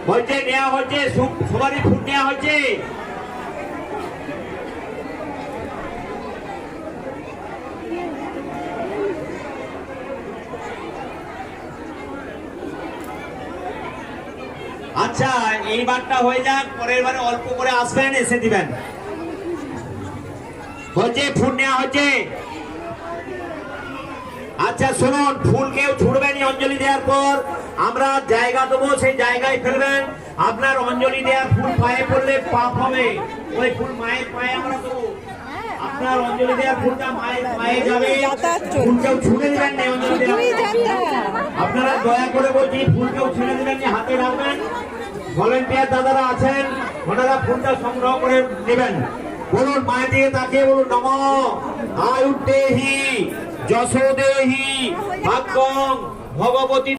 হয়েছে, নেওয়া হয়েছে, সবারই ফুল নেওয়া হয়েছে। আচ্ছা, এইবারটা হয়ে যাক, পরের বারে অল্প করে আসবেন, এসে দিবেন। হয়েছে, ফুল নেওয়া হয়েছে। আচ্ছা শুনুন, ফুল কেউ ছুড়বেন অঞ্জলি দেওয়ার পর, আমরা জায়গা দেবো, সেই জায়গায় ফেলবেন। আপনার অঞ্জলি দেওয়ার ফুল পায়ে পড়লে পাপ হবে, ওই ফুল মায়ের পায়ে আমরা দেবো। আপনার অঞ্জলি দেওয়ার ফুলটা মায়ের পায়ে যাবে, ফুল কেউ ছুঁড়ে দিবেন না। অঞ্জলি আপনারা দয়া করে বলছি, ফুল কেউ ছুঁড়ে দিবেন না, হাতে রাখবেন। ভলেন্টিয়ার দাদারা আছেন, ওনারা ফুলটা সংগ্রহ করে নেবেন। বলুন, মায়ের দিকে তাকিয়ে বলুন, নমঃ আয়ুর্দেহি যশোদেহি ভাগ্যং ভগবতী।